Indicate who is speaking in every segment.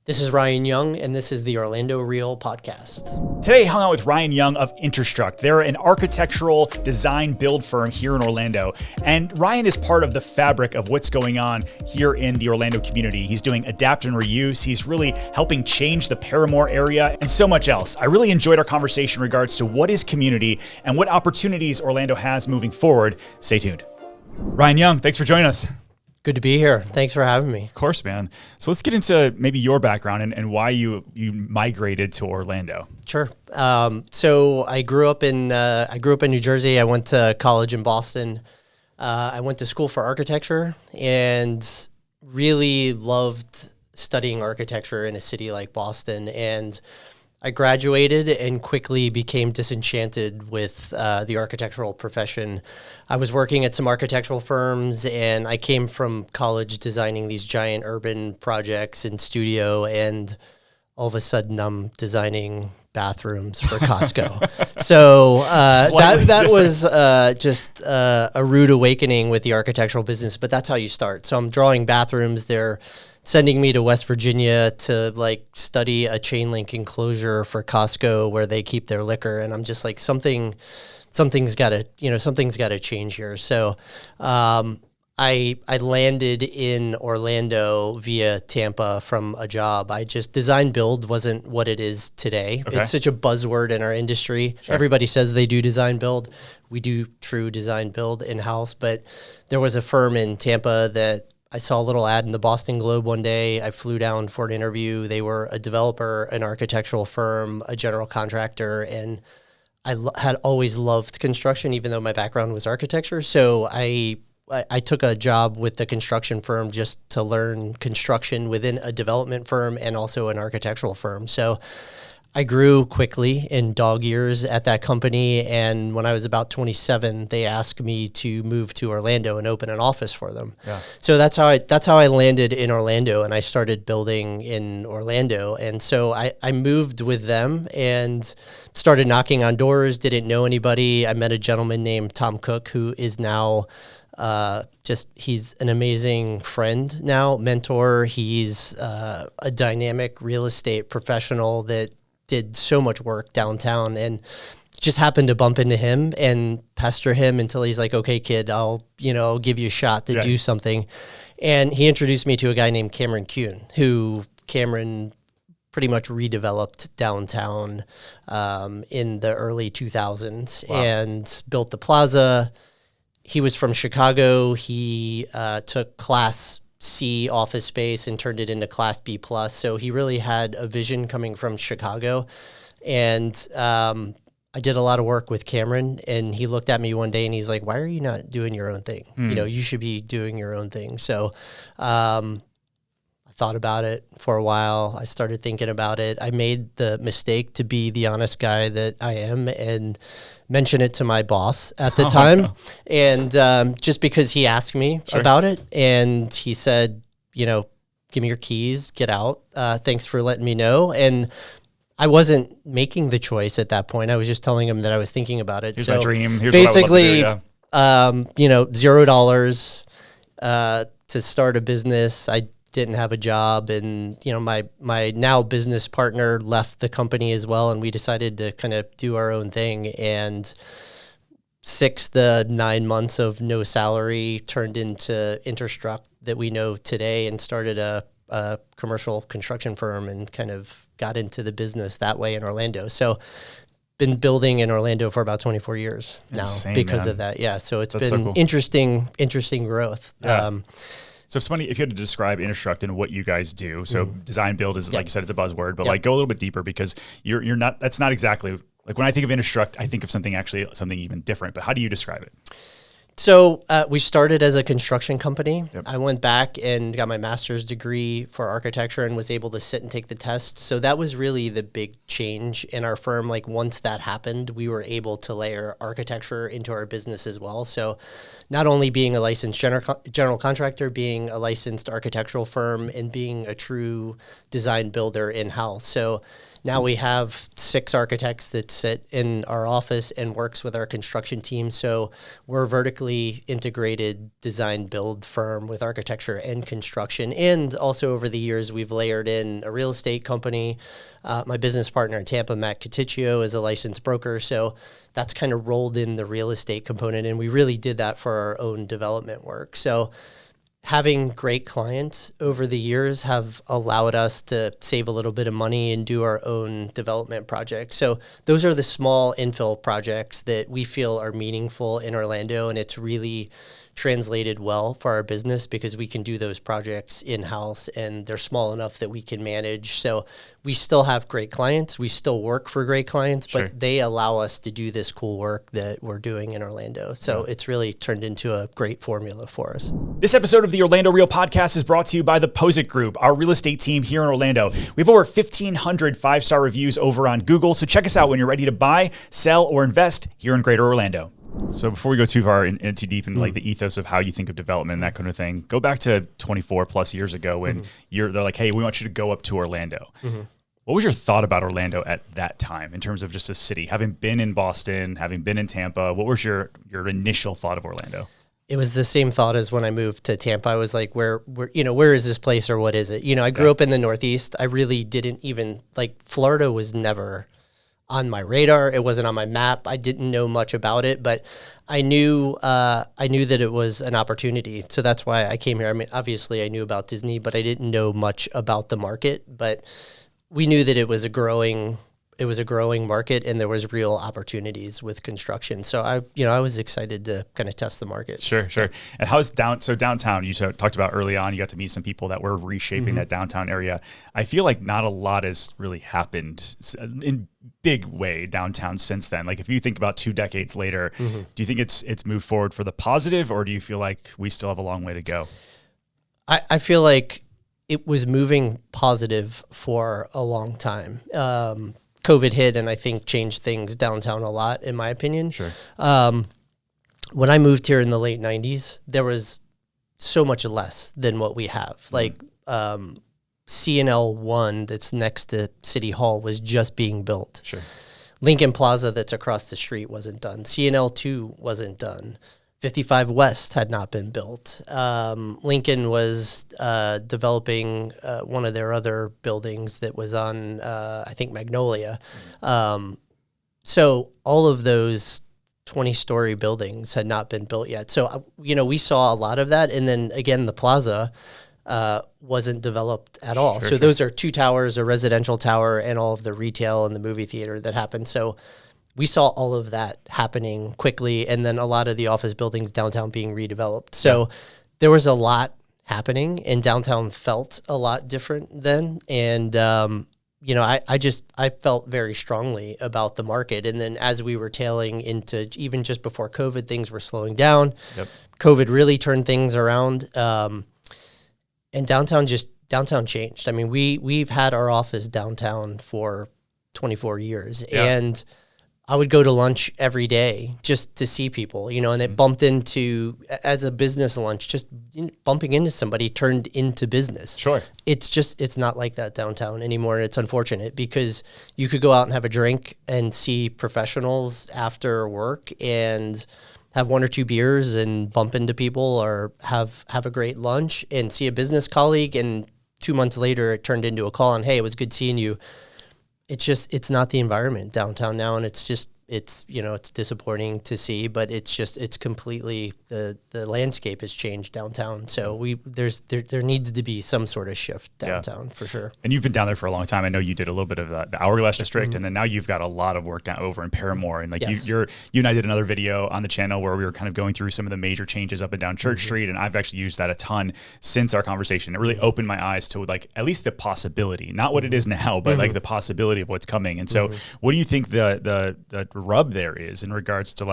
Speaker 1: This is Ryan Young, and this is the Orlando Real Podcast.
Speaker 2: Today, I hung out with Ryan Young of Interstruct. They're an architectural design build firm here in Orlando. And Ryan is part of the fabric of what's going on here in the Orlando community. He's doing adapt and reuse. He's really helping change the Paramore area and so much else. I really enjoyed our conversation in regards to what is community and what opportunities Orlando has moving forward. Stay tuned. Ryan Young, thanks for joining us.
Speaker 1: Good to be here. Thanks for having me.
Speaker 2: Of course, man. So let's get into maybe your background and why you migrated to Orlando.
Speaker 1: Sure. So I grew up in New Jersey. I went to college in Boston. I went to school for architecture and really loved studying architecture in a city like Boston. And I graduated and quickly became disenchanted with the architectural profession. I was working at some architectural firms, and I came from college designing these giant urban projects in studio, and all of a sudden I'm designing bathrooms for Costco. So that was just a rude awakening with the architectural business, but that's how you start. So I'm drawing bathrooms. They're sending me to West Virginia to study a chain link enclosure for Costco where they keep their liquor. And I'm just like, something's got to change here. So I landed in Orlando via Tampa from a job. Design build wasn't what it is today. Okay. It's such a buzzword in our industry. Sure. Everybody says they do design build. We do true design build in-house, but there was a firm in Tampa that I saw a little ad in the Boston Globe one day. I flew down for an interview. They were a developer, an architectural firm, a general contractor, and I had always loved construction, even though my background was architecture. So I took a job with the construction firm just to learn construction within a development firm and also an architectural firm. So I grew quickly in dog years at that company, and when I was about 27, they asked me to move to Orlando and open an office for them. Yeah. So that's how I landed in Orlando, and I started building in Orlando. And so I moved with them and started knocking on doors, didn't know anybody. I met a gentleman named Tom Cook, who is now he's an amazing friend now, mentor. He's a dynamic real estate professional that did so much work downtown, and just happened to bump into him and pester him until he's like, okay, kid, I'll give you a shot to do something. And he introduced me to a guy named Cameron Kuhn, who Cameron pretty much redeveloped downtown in the early 2000s. Wow. And built the plaza. He was from Chicago. He took Class C office space and turned it into Class B plus. So he really had a vision coming from Chicago. And I did a lot of work with Cameron, and he looked at me one day and he's like, why are you not doing your own thing? You should be doing your own thing. So I thought about it for a while. I started thinking about it. I made the mistake to be the honest guy that I am and mention it to my boss at the time. And just because he asked me about it, and he said, give me your keys, get out. Thanks for letting me know. And I wasn't making the choice at that point. I was just telling him that I was thinking about it.
Speaker 2: Here's my dream. Here's
Speaker 1: basically,
Speaker 2: what I would love to do,
Speaker 1: $0 to start a business. I didn't have a job, and my now business partner left the company as well, and we decided to kind of do our own thing. And 6 to 9 months of no salary turned into Interstruct that we know today, and started a commercial construction firm and kind of got into the business that way in Orlando. So been building in Orlando for about 24 years now. Insane, because of that. Yeah. So it's That's been so cool. interesting growth.
Speaker 2: Yeah. So it's funny, if you had to describe Interstruct and what you guys do, so design build is, like you said, it's a buzzword, but go a little bit deeper, because you're not, that's not exactly, like when I think of Interstruct, I think of something even different, but how do you describe it?
Speaker 1: So we started as a construction company. Yep. I went back and got my master's degree for architecture and was able to sit and take the test. So that was really the big change in our firm. Like once that happened, we were able to layer architecture into our business as well. So not only being a licensed general contractor, being a licensed architectural firm, and being a true design builder in-house. So Now we have 6 architects that sit in our office and works with our construction team. So we're a vertically integrated design build firm with architecture and construction. And also over the years, we've layered in a real estate company. My business partner in Tampa, Matt Caticcio, is a licensed broker. So that's kind of rolled in the real estate component. And we really did that for our own development work. So having great clients over the years have allowed us to save a little bit of money and do our own development projects. So those are the small infill projects that we feel are meaningful in Orlando, and it's really translated well for our business because we can do those projects in-house and they're small enough that we can manage. So we still have great clients. We still work for great clients,
Speaker 2: Sure.
Speaker 1: but they allow us to do this cool work that we're doing in Orlando. So it's really turned into a great formula for us.
Speaker 2: This episode of the Orlando Real Podcast is brought to you by the Pozek Group, our real estate team here in Orlando. We have over 1,500 5-star reviews over on Google, so check us out when you're ready to buy, sell, or invest here in Greater Orlando. So before we go too far and too deep into like the ethos of how you think of development and that kind of thing, go back to 24 plus years ago when they're like, hey, we want you to go up to Orlando. What was your thought about Orlando at that time in terms of just a city? Having been in Boston, having been in Tampa, what was your initial thought of Orlando?
Speaker 1: It was the same thought as when I moved to Tampa. I was like, where is this place or what is it? I grew up in the Northeast. I really didn't even Florida was never on my radar. It wasn't on my map. I didn't know much about it, but I knew that it was an opportunity. So that's why I came here. I mean, obviously I knew about Disney, but I didn't know much about the market, but we knew that it was a growing market and there was real opportunities with construction. So I was excited to kind of test the market.
Speaker 2: Sure. And how's downtown? You talked about early on, you got to meet some people that were reshaping that downtown area. I feel like not a lot has really happened in big way downtown since then. Like if you think about 2 decades later, do you think it's moved forward for the positive, or do you feel like we still have a long way to go?
Speaker 1: I feel like it was moving positive for a long time. COVID hit and I think changed things downtown a lot, in my opinion.
Speaker 2: Sure.
Speaker 1: When I moved here in the late 90s, there was so much less than what we have. CNL 1 that's next to City Hall was just being built.
Speaker 2: Sure.
Speaker 1: Lincoln Plaza that's across the street wasn't done. CNL 2 wasn't done. 55 West had not been built. Lincoln was developing one of their other buildings that was on, I think, Magnolia. So all of those 20-story buildings had not been built yet. So, we saw a lot of that. And then, again, the plaza wasn't developed at all.
Speaker 2: Sure.
Speaker 1: Those are 2 towers, a residential tower, and all of the retail and the movie theater that happened. So we saw all of that happening quickly, and then a lot of the office buildings downtown being redeveloped. So there was a lot happening, and downtown felt a lot different then. And, I felt very strongly about the market. And then as we were tailing into, even just before COVID, things were slowing down.
Speaker 2: Yep.
Speaker 1: COVID really turned things around. And downtown changed. I mean, we've had our office downtown for 24 years.
Speaker 2: Yeah.
Speaker 1: And I would go to lunch every day just to see people, and it bumped into, as a business lunch, just bumping into somebody turned into business.
Speaker 2: Sure.
Speaker 1: It's not like that downtown anymore. And it's unfortunate because you could go out and have a drink and see professionals after work and have 1 or 2 beers and bump into people, or have a great lunch and see a business colleague. And 2 months later, it turned into a call on, hey, it was good seeing you. It's not the environment downtown now. And it's disappointing to see, but it's completely, the landscape has changed downtown. So there needs to be some sort of shift downtown for sure.
Speaker 2: And you've been down there for a long time. I know you did a little bit of the Hourglass district, and then now you've got a lot of work down over in Paramore. And
Speaker 1: Yes.
Speaker 2: you and I did another video on the channel where we were kind of going through some of the major changes up and down Church Street. And I've actually used that a ton since our conversation. It really opened my eyes to at least the possibility, not what it is now, but the possibility of what's coming. And so what do you think the rub there is in regards to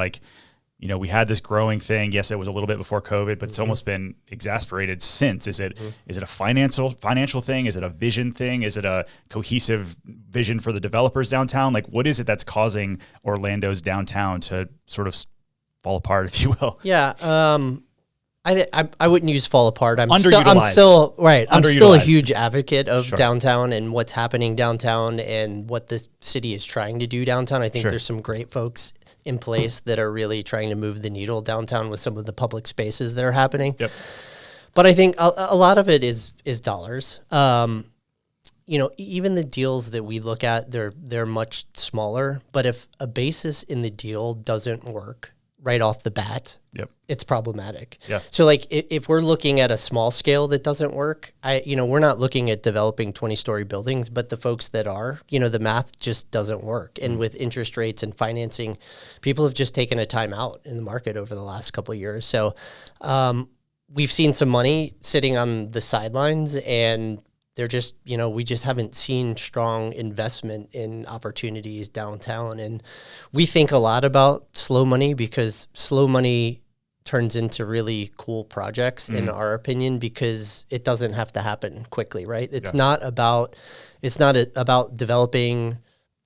Speaker 2: we had this growing thing? Yes, it was a little bit before COVID, but it's almost been exasperated since. Is it a financial thing? Is it a vision thing? Is it a cohesive vision for the developers downtown? What is it that's causing Orlando's downtown to sort of fall apart, if you will?
Speaker 1: Yeah. I wouldn't use fall apart. I'm
Speaker 2: Underutilized.
Speaker 1: still I'm still a
Speaker 2: Underutilized.
Speaker 1: huge advocate of
Speaker 2: Sure.
Speaker 1: downtown and what's happening downtown and what the city is trying to do downtown. I think
Speaker 2: Sure.
Speaker 1: there's some great folks in place that are really trying to move the needle downtown with some of the public spaces that are happening.
Speaker 2: Yep.
Speaker 1: But I think a lot of it is dollars. You know, even the deals that we look at, they're much smaller. But if a basis in the deal doesn't work right off the bat,
Speaker 2: Yep.
Speaker 1: it's problematic.
Speaker 2: Yeah.
Speaker 1: So like if we're looking at a small scale that doesn't work, we're not looking at developing 20-story buildings, but the folks that are, the math just doesn't work. And with interest rates and financing, people have just taken a time out in the market over the last couple of years. So we've seen some money sitting on the sidelines, and they're just, we just haven't seen strong investment in opportunities downtown. And we think a lot about slow money because slow money turns into really cool projects, in our opinion, because it doesn't have to happen quickly, right? It's not about developing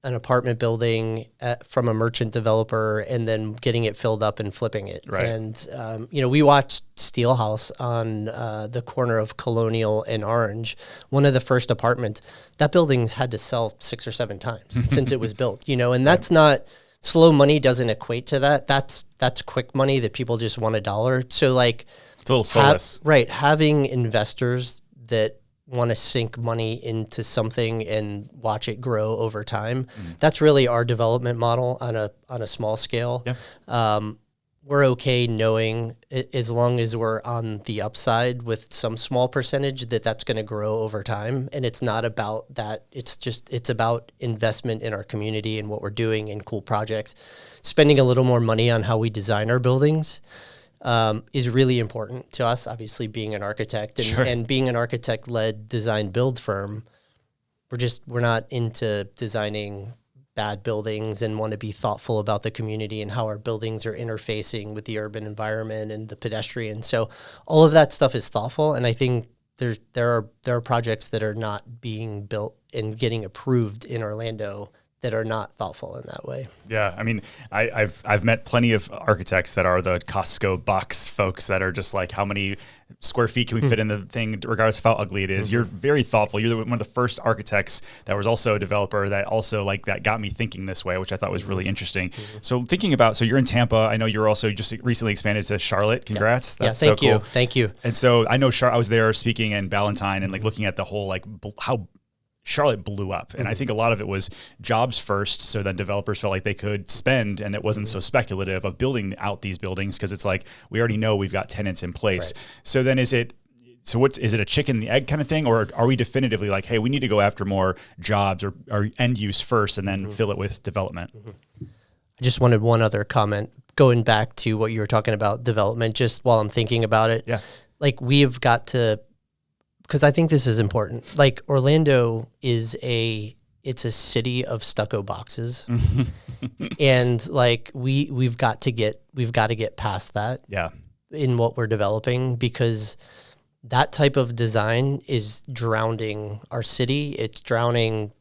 Speaker 1: an apartment building from a merchant developer and then getting it filled up and flipping it.
Speaker 2: Right.
Speaker 1: And, we watched Steelhouse on the corner of Colonial and Orange, one of the first apartments. That building's had to sell 6 or 7 times since it was built, and that's not, slow money doesn't equate to that. That's quick money that people just want $1. So like,
Speaker 2: It's a little soulless.
Speaker 1: having investors that want to sink money into something and watch it grow over time. That's really our development model on a small scale.
Speaker 2: Yeah.
Speaker 1: We're okay knowing as long as we're on the upside with some small percentage that's going to grow over time. And it's not about that. It's about investment in our community and what we're doing and cool projects. Spending a little more money on how we design our buildings is really important to us, obviously being an architect and being an architect-led design build firm. We're not into designing bad buildings and want to be thoughtful about the community and how our buildings are interfacing with the urban environment and the pedestrian. So all of that stuff is thoughtful. And I think there are projects that are not being built and getting approved in Orlando that are not thoughtful in that way.
Speaker 2: Yeah, I mean, I've met plenty of architects that are the Costco box folks that are just like, how many square feet can we fit in the thing, regardless of how ugly it is. You're very thoughtful. You're one of the first architects that was also a developer that also that got me thinking this way, which I thought was really interesting. So thinking about, so you're in Tampa. I know you're also just recently expanded to Charlotte. Congrats. That's
Speaker 1: thank
Speaker 2: so
Speaker 1: you.
Speaker 2: cool.
Speaker 1: Thank you.
Speaker 2: And so I know I was there speaking in Ballantyne and looking at the whole how Charlotte blew up. And I think a lot of it was jobs first. So then developers felt like they could spend, and it wasn't so speculative of building out these buildings, because it's like, we already know we've got tenants in place. Right. So then is it a chicken and the egg kind of thing? Or are we definitively like, hey, we need to go after more jobs or end use first and then fill it with development?
Speaker 1: I just wanted one other comment going back to what you were talking about development, just while I'm thinking about it.
Speaker 2: Yeah.
Speaker 1: Like, we've got to, because I think this is important. Like, Orlando is it's a city of stucco boxes. And like we've got to get past that.
Speaker 2: Yeah.
Speaker 1: In what we're developing, because that type of design is drowning our city. It's drowning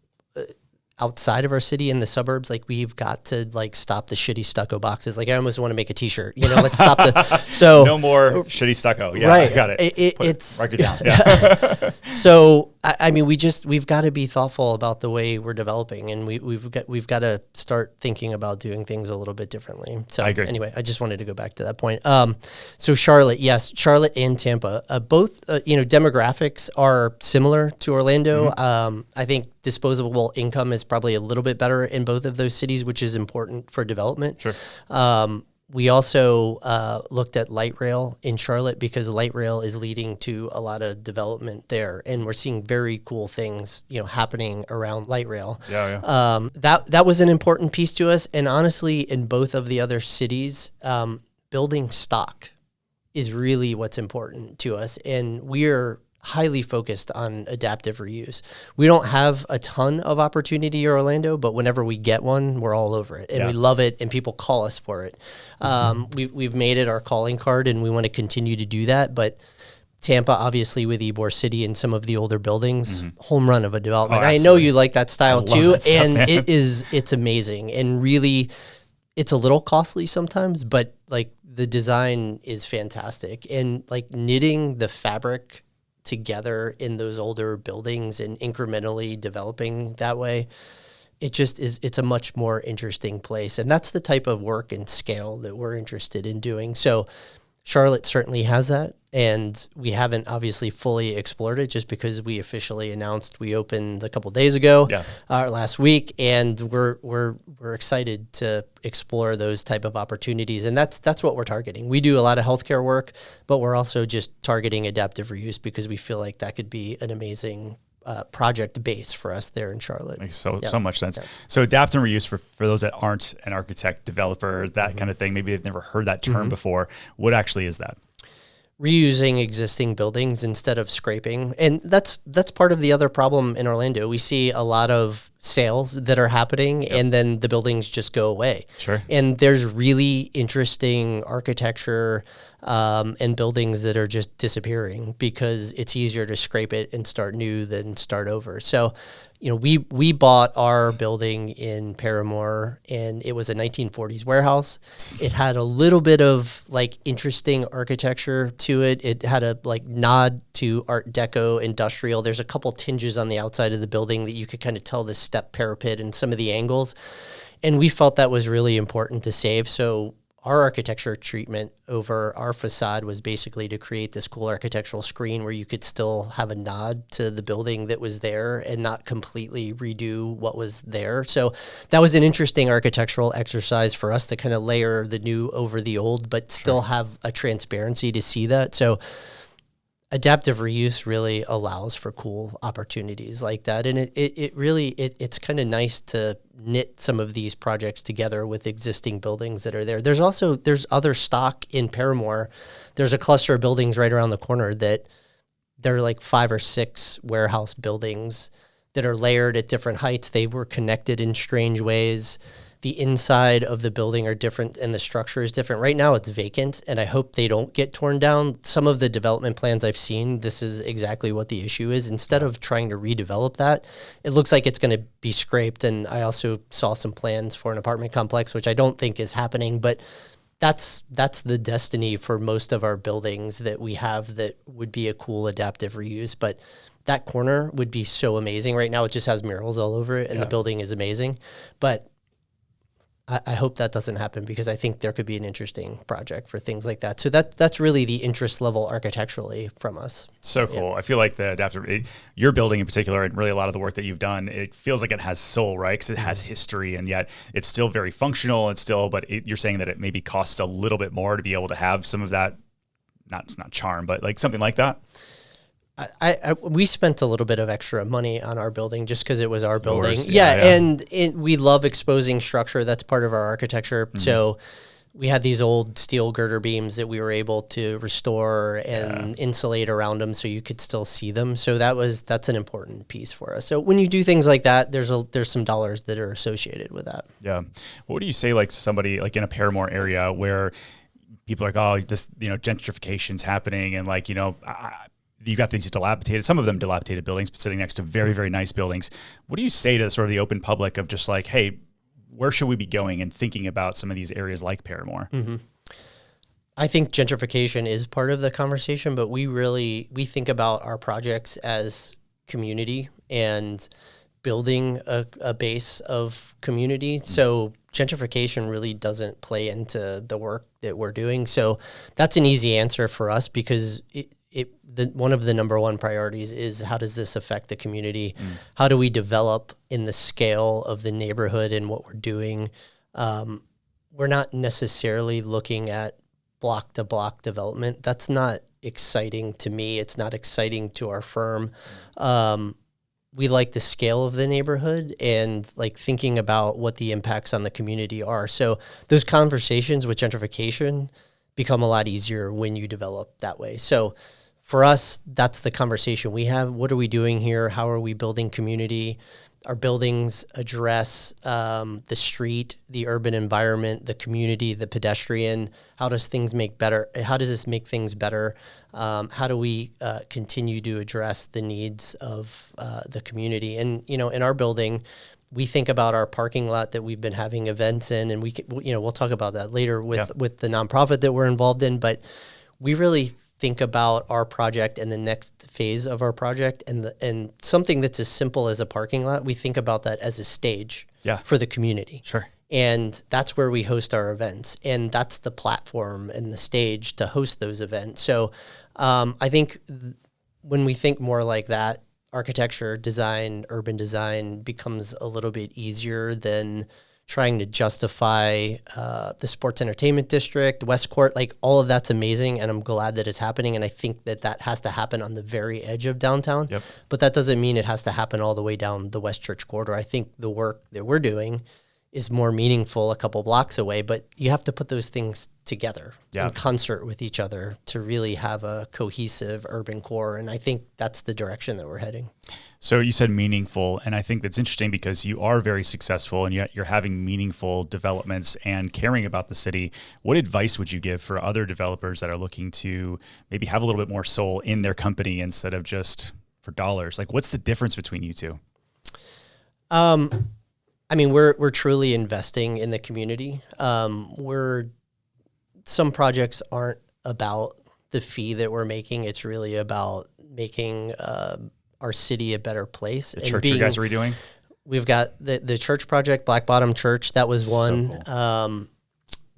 Speaker 1: outside of our city in the suburbs. Like, we've got to stop the shitty stucco boxes. Like, I almost want to make a t-shirt, let's stop so
Speaker 2: no more shitty stucco. Yeah,
Speaker 1: right.
Speaker 2: I got it.
Speaker 1: It's
Speaker 2: mark it down. Yeah.
Speaker 1: So I mean, we've got to be thoughtful about the way we're developing, and we've got to start thinking about doing things a little bit differently. So
Speaker 2: I agree.
Speaker 1: Anyway, I just wanted to go back to that point. So Charlotte and Tampa, both demographics are similar to Orlando. I think disposable income is probably a little bit better in both of those cities, which is important for development.
Speaker 2: Sure.
Speaker 1: We also looked at light rail in Charlotte, because light rail is leading to a lot of development there, and we're seeing very cool things, happening around light rail.
Speaker 2: Yeah.
Speaker 1: That was an important piece to us, and honestly, in both of the other cities, building stock is really what's important to us, and we're highly focused on adaptive reuse. We don't have a ton of opportunity in Orlando, but whenever we get one, we're all over it, and we love it, and people call us for it. We've made it our calling card, and we want to continue to do that. But Tampa, obviously, with Ybor City and some of the older buildings, home run of a development. I know you like that style too,
Speaker 2: that stuff,
Speaker 1: and
Speaker 2: man.
Speaker 1: it's amazing, and really, it's a little costly sometimes, but like the design is fantastic. And like knitting the fabric together in those older buildings and incrementally developing that way, it just is, it's a much more interesting place. And that's the type of work and scale that we're interested in doing. So Charlotte certainly has that, and we haven't obviously fully explored it just because we officially announced we opened a couple days ago, last week, and we're excited to explore those type of opportunities, and that's what we're targeting. We do a lot of healthcare work, but we're also just targeting adaptive reuse because we feel like that could be an amazing project base for us there in Charlotte.
Speaker 2: Makes so much sense. So adapt and reuse, for those that aren't an architect, developer, that kind of thing, maybe they've never heard that term before. What actually is that?
Speaker 1: Reusing existing buildings instead of scraping. And that's part of the other problem in Orlando. We see a lot of sales that are happening and then the buildings just go away.
Speaker 2: Sure.
Speaker 1: And there's really interesting architecture and buildings that are just disappearing because it's easier to scrape it and start new than start over. So, you know, we bought our building in Paramore, and it was a 1940s warehouse. It had a little bit of like interesting architecture to it. It had a like nod to Art Deco industrial. There's a couple tinges on the outside of the building that you could kind of tell the step parapet and some of the angles. And we felt that was really important to save. So our architecture treatment over our facade was basically to create this cool architectural screen where you could still have a nod to the building that was there and not completely redo what was there. So that was an interesting architectural exercise for us to kind of layer the new over the old, but still have a transparency to see that. So adaptive reuse really allows for cool opportunities like that. And it's kind of nice to knit some of these projects together with existing buildings that are there. There's other stock in Paramore. There's a cluster of buildings right around the corner that they're like 5 or 6 warehouse buildings that are layered at different heights. They were connected in strange ways. The inside of the building are different and the structure is different. Right now it's vacant, and I hope they don't get torn down. Some of the development plans I've seen, this is exactly what the issue is. Instead of trying to redevelop that, it looks like it's going to be scraped. And I also saw some plans for an apartment complex, which I don't think is happening, but that's the destiny for most of our buildings that we have that would be a cool adaptive reuse. But that corner would be so amazing. Right now it just has murals all over it, and the building is amazing. But I hope that doesn't happen because I think there could be an interesting project for things like that. So that's really the interest level architecturally from us.
Speaker 2: So cool. I feel like the adaptive, your building in particular, and really a lot of the work that you've done, it feels like it has soul, right? Because it has history, and yet it's still very functional. And still, but you're saying that it maybe costs a little bit more to be able to have some of that, not charm, but like something like that.
Speaker 1: We spent a little bit of extra money on our building just because it was our building.
Speaker 2: Yeah.
Speaker 1: And we love exposing structure. That's part of our architecture. So we had these old steel girder beams that we were able to restore and insulate around them so you could still see them. So that's an important piece for us. So when you do things like that, there's some dollars that are associated with that.
Speaker 2: Yeah. What do you say, like somebody like in a Paramore area where people are like, oh, this, gentrification's happening, and like, you got these dilapidated, some of them dilapidated buildings, but sitting next to very, very nice buildings. What do you say to sort of the open public of just like, hey, where should we be going and thinking about some of these areas like Paramore?
Speaker 1: Mm-hmm. I think gentrification is part of the conversation, but we think about our projects as community and building a base of community. So gentrification really doesn't play into the work that we're doing. So that's an easy answer for us because one of the number one priorities is how does this affect the community? How do we develop in the scale of the neighborhood and what we're doing? We're not necessarily looking at block to block development. That's not exciting to me. It's not exciting to our firm. We like the scale of the neighborhood and like thinking about what the impacts on the community are. So those conversations with gentrification become a lot easier when you develop that way. So for us, that's the conversation we have. What are we doing here? How are we building community? Our buildings address the street, the urban environment, the community, the pedestrian. How does things make better? How does this make things better? How do we continue to address the needs of the community? And in our building, we think about our parking lot that we've been having events in, and we'll talk about that later with the nonprofit that we're involved in, but we really think about our project and the next phase of our project, and something that's as simple as a parking lot, we think about that as a stage for the community.
Speaker 2: Sure.
Speaker 1: And that's where we host our events, and that's the platform and the stage to host those events. So I think when we think more like that, architecture, design, urban design becomes a little bit easier than trying to justify the sports entertainment district, West Court, like all of that's amazing, and I'm glad that it's happening, and I think that has to happen on the very edge of downtown.
Speaker 2: Yep.
Speaker 1: But that doesn't mean it has to happen all the way down the West Church corridor. I think the work that we're doing is more meaningful a couple blocks away, but you have to put those things together in concert with each other to really have a cohesive urban core, and I think that's the direction that we're heading.
Speaker 2: So you said meaningful, and I think that's interesting because you are very successful and yet you're having meaningful developments and caring about the city. What advice would you give for other developers that are looking to maybe have a little bit more soul in their company instead of just for dollars? Like, what's the difference between you two?
Speaker 1: I mean, we're truly investing in the community. Some projects aren't about the fee that we're making. It's really about making our city a better place.
Speaker 2: The church you guys are redoing?
Speaker 1: We've got the church project, Black Bottom Church. That was one.
Speaker 2: So cool.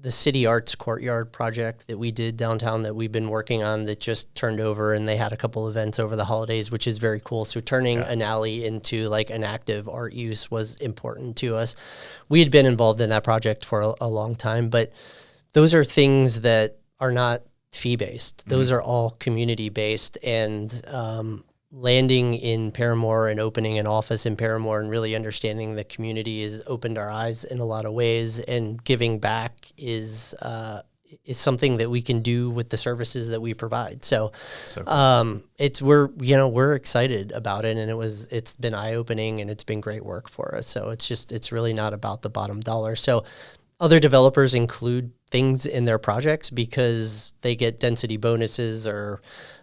Speaker 1: The City Arts Courtyard project that we did downtown that we've been working on that just turned over, and they had a couple events over the holidays, which is very cool. So turning an alley into like an active art use was important to us. We had been involved in that project for a long time, but those are things that are not fee-based. Those are all community-based, and landing in Paramore and opening an office in Paramore and really understanding the community has opened our eyes in a lot of ways, and giving back is something that we can do with the services that we provide. So cool. We're excited about it, and it's been eye-opening, and it's been great work for us. So it's really not about the bottom dollar. So other developers include things in their projects because they get density bonuses, or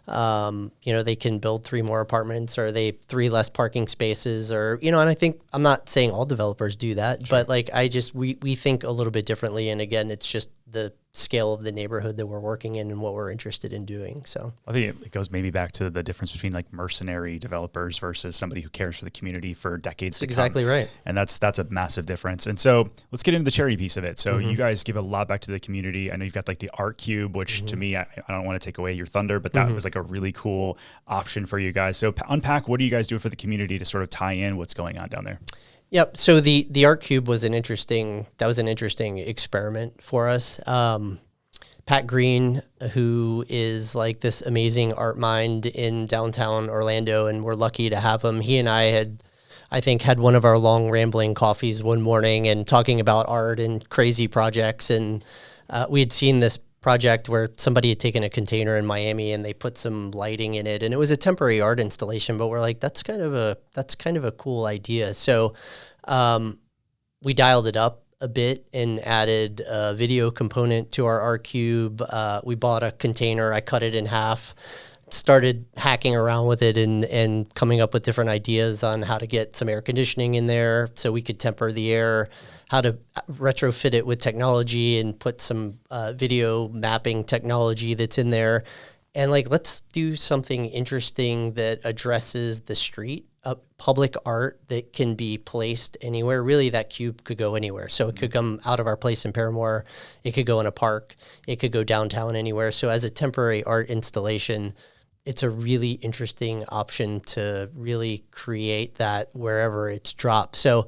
Speaker 1: they can build 3 more apartments, or they have 3 less parking spaces, or and I think, I'm not saying all developers do that, but like we think a little bit differently, and again, it's just the scale of the neighborhood that we're working in and what we're interested in doing. So
Speaker 2: I think it goes maybe back to the difference between like mercenary developers versus somebody who cares for the community for decades to come.
Speaker 1: Exactly right.
Speaker 2: And that's a massive difference. And so let's get into the charity piece of it. So you guys give a lot back to the community. I know you've got like the Art Cube, which to me, I don't want to take away your thunder, but that was like a really cool option for you guys. So unpack, what are you guys doing for the community to sort of tie in what's going on down there?
Speaker 1: Yep. So the Art Cube was an interesting experiment for us. Pat Green, who is like this amazing art mind in downtown Orlando, and we're lucky to have him. He and I had one of our long rambling coffees one morning and talking about art and crazy projects. And we had seen this project where somebody had taken a container in Miami and they put some lighting in it, and it was a temporary art installation, but we're like, that's kind of a cool idea. So we dialed it up a bit and added a video component to our Art Cube. We bought a container, I cut it in half, started hacking around with it and coming up with different ideas on how to get some air conditioning in there so we could temper the air, how to retrofit it with technology and put some video mapping technology that's in there. And like, let's do something interesting that addresses the street, public art that can be placed anywhere. Really, that cube could go anywhere. So it could come out of our place in Paramore. It could go in a park. It could go downtown anywhere. So as a temporary art installation, it's a really interesting option to really create that wherever it's dropped. So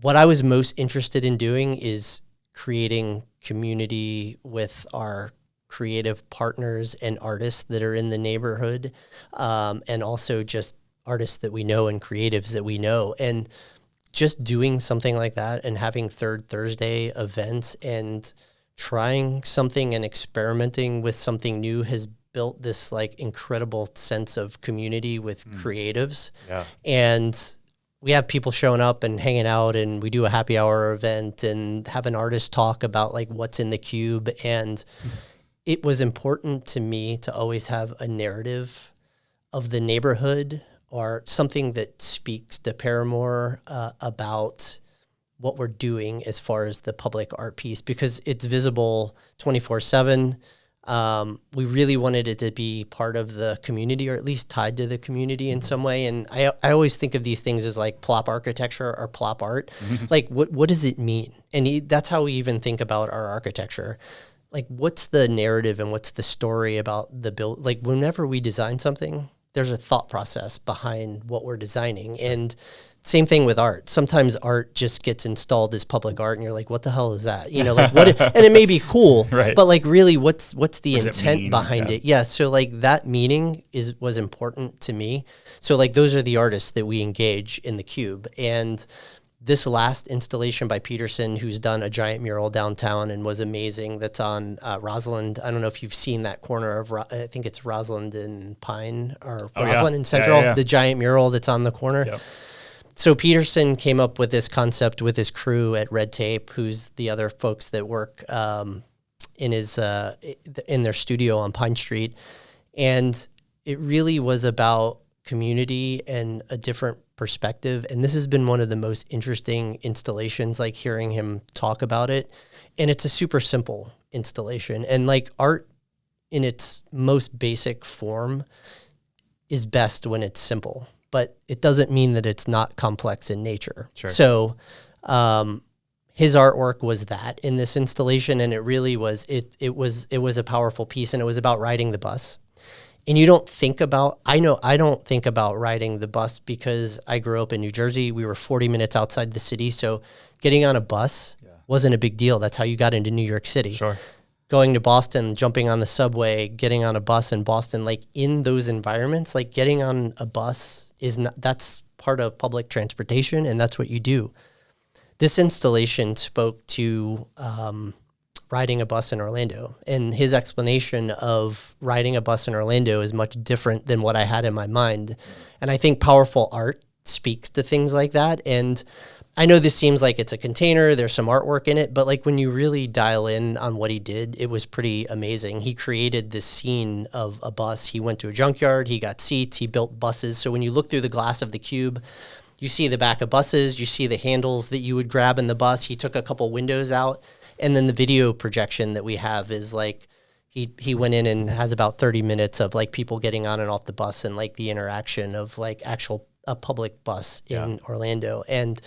Speaker 1: what I was most interested in doing is creating community with our creative partners and artists that are in the neighborhood, and also just artists that we know and creatives that we know. And just doing something like that and having Third Thursday events and trying something and experimenting with something new has built this like incredible sense of community with creatives. Yeah. And we have people showing up and hanging out, and we do a happy hour event and have an artist talk about like what's in the cube. And it was important to me to always have a narrative of the neighborhood or something that speaks to Paramore about what we're doing as far as the public art piece, because it's visible 24/7. We really wanted it to be part of the community, or at least tied to the community in some way. And I always think of these things as like plop architecture or plop art. Like, what does it mean? And that's how we even think about our architecture. Like, what's the narrative and what's the story about the build? Like, whenever we design something, there's a thought process behind what we're designing. And same thing with art. Sometimes art just gets installed as public art and you're like, what the hell is that? You know, like and it may be cool,
Speaker 2: right.
Speaker 1: but like really what's the intent behind
Speaker 2: it?
Speaker 1: Yeah. So like that meaning was important to me. So like those are the artists that we engage in the Cube. And this last installation by Peterson, who's done a giant mural downtown and was amazing, that's on Rosalind. I don't know if you've seen that corner of, I think it's Rosalind and Pine, or Rosalind and Central, the giant mural that's on the corner.
Speaker 2: Yep.
Speaker 1: So Peterson came up with this concept with his crew at Red Tape, who's the other folks that work in their studio on Pine Street. And it really was about community and a different perspective. And this has been one of the most interesting installations, like hearing him talk about it. And it's a super simple installation. And like art in its most basic form is best when it's simple, but it doesn't mean that it's not complex in nature.
Speaker 2: Sure.
Speaker 1: So his artwork was that in this installation, and it really was, it was a powerful piece, and it was about riding the bus. And you don't think about, I don't think about riding the bus because I grew up in New Jersey. We were 40 minutes outside the city. So getting on a bus wasn't a big deal. That's how you got into New York City.
Speaker 2: Sure.
Speaker 1: Going to Boston, jumping on the subway, getting on a bus in Boston, like in those environments, like getting on a bus that's part of public transportation, and that's what you do. This installation spoke to riding a bus in Orlando, and his explanation of riding a bus in Orlando is much different than what I had in my mind. And I think powerful art speaks to things like that. And I know this seems like it's a container, there's some artwork in it, but like when you really dial in on what he did, it was pretty amazing. He created this scene of a bus. He went to a junkyard, he got seats, he built buses. So when you look through the glass of the Cube, you see the back of buses, you see the handles that you would grab in the bus. He took a couple windows out. And then the video projection that we have is like, he went in and has about 30 minutes of like people getting on and off the bus and like the interaction of like a public bus in Orlando. And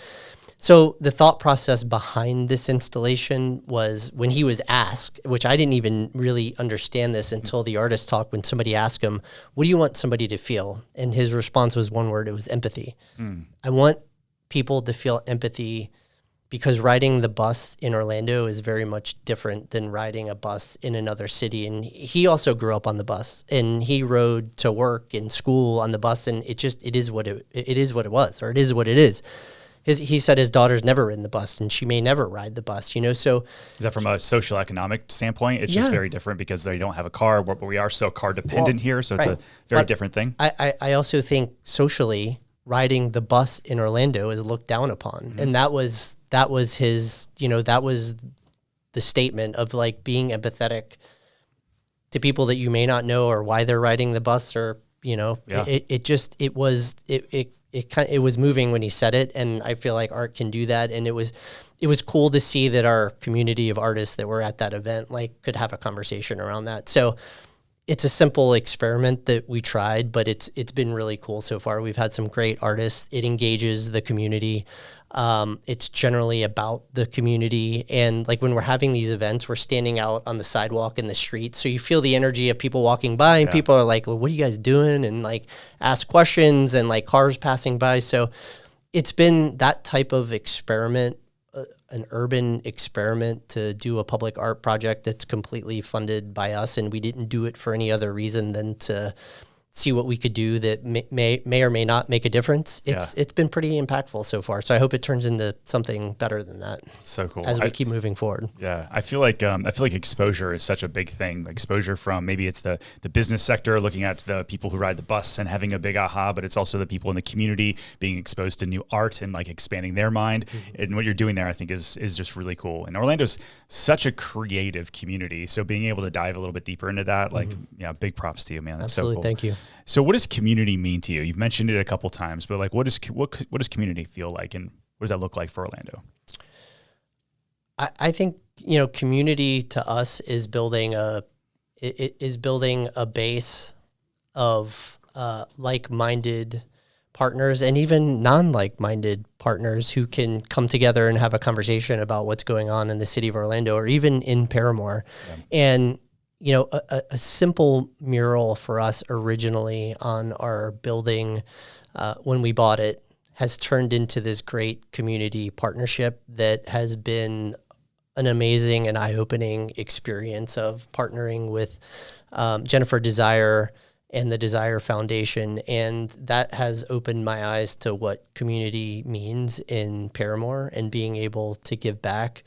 Speaker 1: so the thought process behind this installation was, when he was asked, which I didn't even really understand this until the artist talk, when somebody asked him, what do you want somebody to feel? And his response was one word, it was empathy. I want people to feel empathy, because riding the bus in Orlando is very much different than riding a bus in another city. And he also grew up on the bus, and he rode to work and school on the bus, and it is what it was, or it is what it is. He said his daughter's never ridden the bus, and she may never ride the bus, you know? So
Speaker 2: is that from a social economic standpoint? It's just very different because they don't have a car, but we are so car dependent here. So it's a very different thing.
Speaker 1: I also think socially, riding the bus in Orlando is looked down upon. And that was his, that was the statement of like being empathetic to people that you may not know, or why they're riding the bus, or, it was moving when he said it. And I feel like art can do that. And it was cool to see that our community of artists that were at that event, like, could have a conversation around that. So it's a simple experiment that we tried, but it's been really cool so far. We've had some great artists. It engages the community. It's generally about the community. And like when we're having these events, we're standing out on the sidewalk in the street. So you feel the energy of people walking by, and people are like, well, what are you guys doing? And like ask questions, and like cars passing by. So it's been that type of experiment, an urban experiment, to do a public art project that's completely funded by us. And we didn't do it for any other reason than to see what we could do that may or may not make a difference. It's been pretty impactful so far. So I hope it turns into something better than that.
Speaker 2: So cool.
Speaker 1: As we keep moving forward.
Speaker 2: Yeah. I feel like exposure is such a big thing. Exposure from, maybe it's the business sector looking at the people who ride the bus and having a big aha, but it's also the people in the community being exposed to new art and like expanding their mind. And what you're doing there, I think is just really cool. And Orlando's such a creative community. So being able to dive a little bit deeper into that, like, big props to you, man. That's
Speaker 1: Absolutely.
Speaker 2: so cool.
Speaker 1: Thank you.
Speaker 2: So what does community mean to you? You've mentioned it a couple times, but like, what does community feel like, and what does that look like for Orlando?
Speaker 1: I think, community to us is building a base of like-minded partners and even non-like-minded partners who can come together and have a conversation about what's going on in the city of Orlando or even in Paramore. Yeah. And, a simple mural for us originally on our building when we bought it has turned into this great community partnership that has been an amazing and eye-opening experience of partnering with Jennifer Desire and the Desire Foundation. And that has opened my eyes to what community means in Paramore and being able to give back.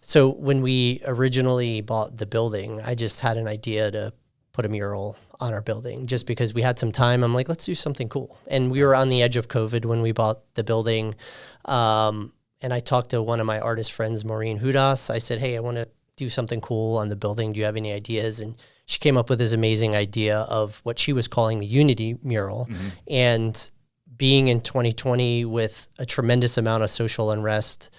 Speaker 1: So when we originally bought the building, I just had an idea to put a mural on our building just because we had some time. I'm like, let's do something cool. And we were on the edge of COVID when we bought the building. And I talked to one of my artist friends, Maureen Hudas. I said, hey, I want to do something cool on the building. Do you have any ideas? And she came up with this amazing idea of what she was calling the Unity mural. Mm-hmm. And being in 2020 with a tremendous amount of social unrest,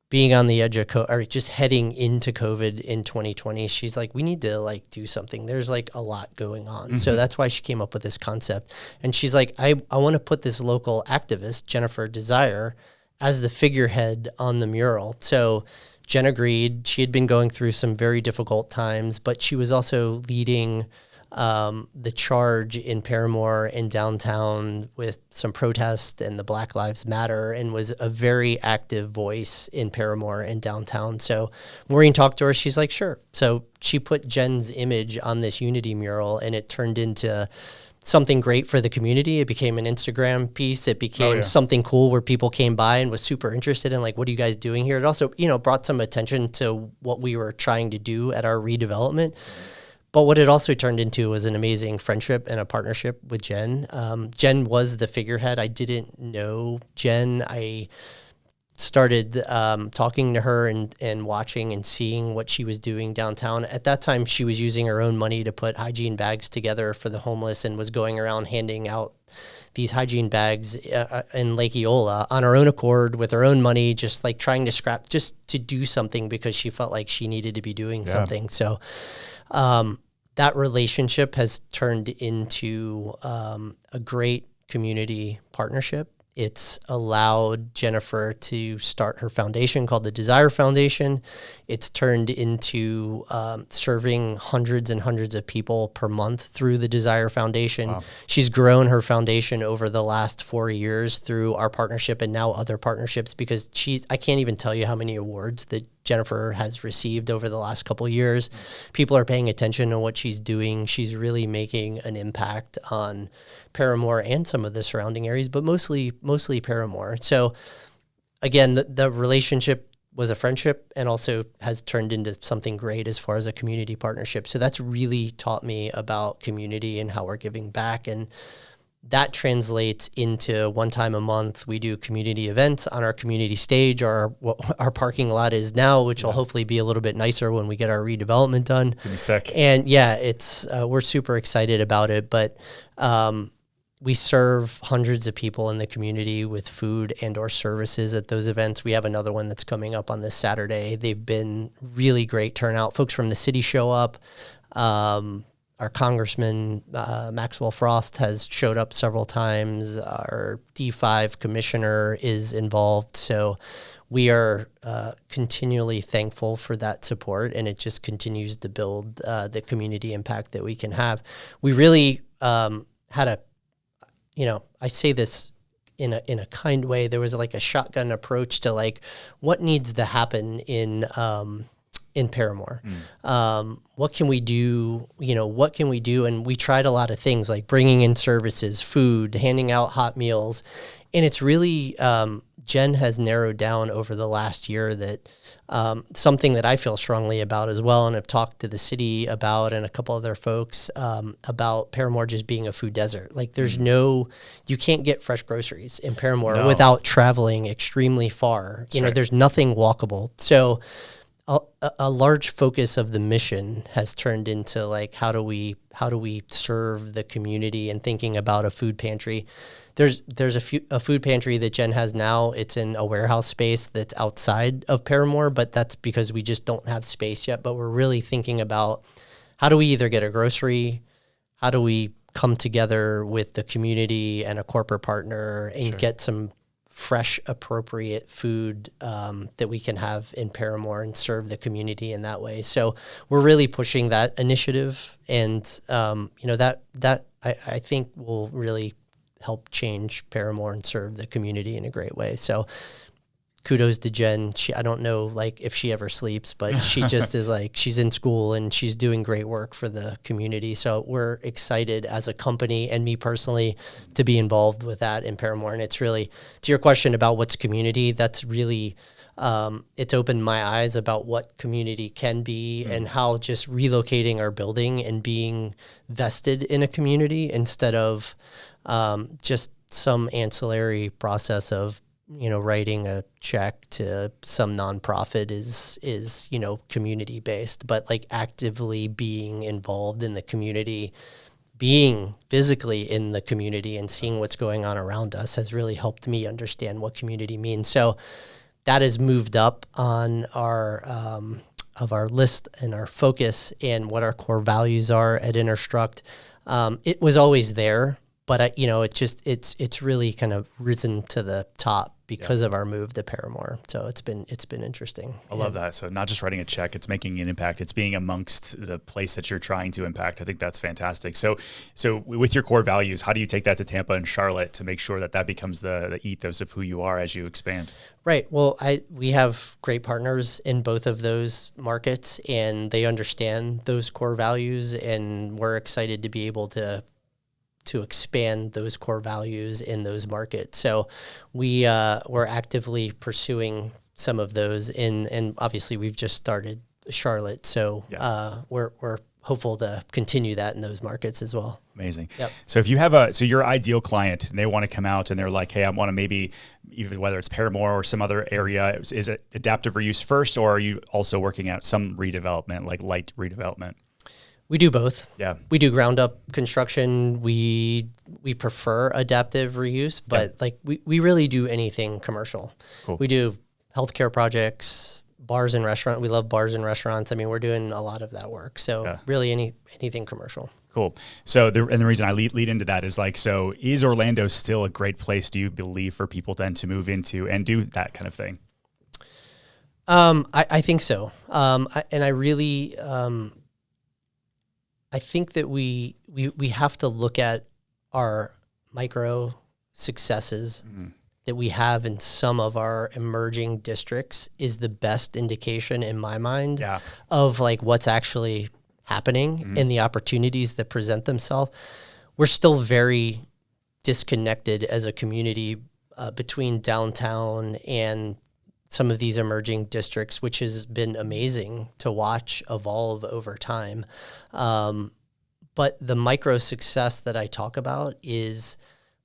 Speaker 1: being on the edge of or just heading into COVID in 2020, she's like, we need to do something. There's a lot going on. Mm-hmm. So that's why she came up with this concept. And she's like, I want to put this local activist, Jennifer Desire, as the figurehead on the mural. So Jen agreed. She had been going through some very difficult times, but she was also leading the charge in Paramore and downtown with some protest and the Black Lives Matter, and was a very active voice in Paramore and downtown. So Maureen talked to her. She's like, sure. So she put Jen's image on this Unity mural, and it turned into something great for the community. It became an Instagram piece. It became something cool where people came by and was super interested in what are you guys doing here? It also, brought some attention to what we were trying to do at our redevelopment. But what it also turned into was an amazing friendship and a partnership with Jen. Jen was the figurehead. I didn't know Jen. I started talking to her and watching and seeing what she was doing downtown. At that time, she was using her own money to put hygiene bags together for the homeless and was going around handing out these hygiene bags in Lake Eola on her own accord with her own money, just trying to scrap, just to do something because she felt like she needed to be doing something. So that relationship has turned into a great community partnership. It's allowed Jennifer to start her foundation called the Desire Foundation. It's turned into serving hundreds and hundreds of people per month through the Desire Foundation. Wow. She's grown her foundation over the last 4 years through our partnership and now other partnerships, because I can't even tell you how many awards that Jennifer has received over the last couple of years. People are paying attention to what she's doing. She's really making an impact on Paramore and some of the surrounding areas, but mostly Paramore. So again, the relationship was a friendship and also has turned into something great as far as a community partnership. So that's really taught me about community and how we're giving back. And that translates into one time a month. We do community events on our community stage, or what our parking lot is now, which will hopefully be a little bit nicer when we get our redevelopment done.
Speaker 2: It's gonna be sick.
Speaker 1: And yeah, it's we're super excited about it. But we serve hundreds of people in the community with food and or services at those events. We have another one that's coming up on this Saturday. They've been really great turnout. Folks from the city show up. Our Congressman, Maxwell Frost, has showed up several times. Our D5 commissioner is involved. So we are continually thankful for that support, and it just continues to build the community impact that we can have. We really had I say this in a kind way. There was a shotgun approach to what needs to happen in Paramore. What can we do? What can we do? And we tried a lot of things, like bringing in services, food, handing out hot meals. And it's really, Jen has narrowed down over the last year that something that I feel strongly about as well, and I've talked to the city about and a couple other folks about Paramore just being a food desert. There's you can't get fresh groceries in Paramore without traveling extremely far. There's nothing walkable. So a large focus of the mission has turned into like how do we serve the community, and thinking about a food pantry. There's a food pantry that Jen has now. It's in a warehouse space that's outside of Paramore, but that's because we just don't have space yet. But we're really thinking about how do we either get a grocery, how do we come together with the community and a corporate partner and get some fresh, appropriate food that we can have in Paramore and serve the community in that way. So we're really pushing that initiative, and that I think will really help change Paramore and serve the community in a great way. So kudos to Jen. I don't know like if she ever sleeps, but she just is like, she's in school and she's doing great work for the community. So we're excited as a company, and me personally, to be involved with that in Paramore. And it's really, to your question about what's community, that's really, it's opened my eyes about what community can be, and how just relocating our building and being vested in a community instead of just some ancillary process of, writing a check to some nonprofit is community based, but like actively being involved in the community, being physically in the community and seeing what's going on around us has really helped me understand what community means. So that has moved up on our of our list and our focus and what our core values are at Interstruct. It was always there, but it's really kind of risen to the top because of our move to Paramore. So it's been interesting.
Speaker 2: I love that. So not just writing a check, it's making an impact. It's being amongst the place that you're trying to impact. I think that's fantastic. So with your core values, how do you take that to Tampa and Charlotte to make sure that becomes the ethos of who you are as you expand?
Speaker 1: Right. Well, we have great partners in both of those markets, and they understand those core values, and we're excited to be able to expand those core values in those markets. So we're actively pursuing some of those and obviously we've just started Charlotte. So we're hopeful to continue that in those markets as well.
Speaker 2: Amazing.
Speaker 1: Yep.
Speaker 2: So if you have your ideal client and they want to come out and they're like, hey, I want to maybe, even whether it's Paramore or some other area, is it adaptive reuse first, or are you also working out some redevelopment, like light redevelopment?
Speaker 1: We do both.
Speaker 2: Yeah.
Speaker 1: We do ground up construction. We prefer adaptive reuse, but like we really do anything commercial.
Speaker 2: Cool.
Speaker 1: We do healthcare projects, bars and restaurants. We love bars and restaurants. I mean, we're doing a lot of that work. So really anything commercial.
Speaker 2: Cool. So the reason I lead into that is like, so is Orlando still a great place, do you believe, for people then to move into and do that kind of thing?
Speaker 1: I think so. I think that we have to look at our micro successes that we have in some of our emerging districts is the best indication in my mind of like what's actually happening and the opportunities that present themselves. We're still very disconnected as a community between downtown and some of these emerging districts, which has been amazing to watch evolve over time. But the micro success that I talk about is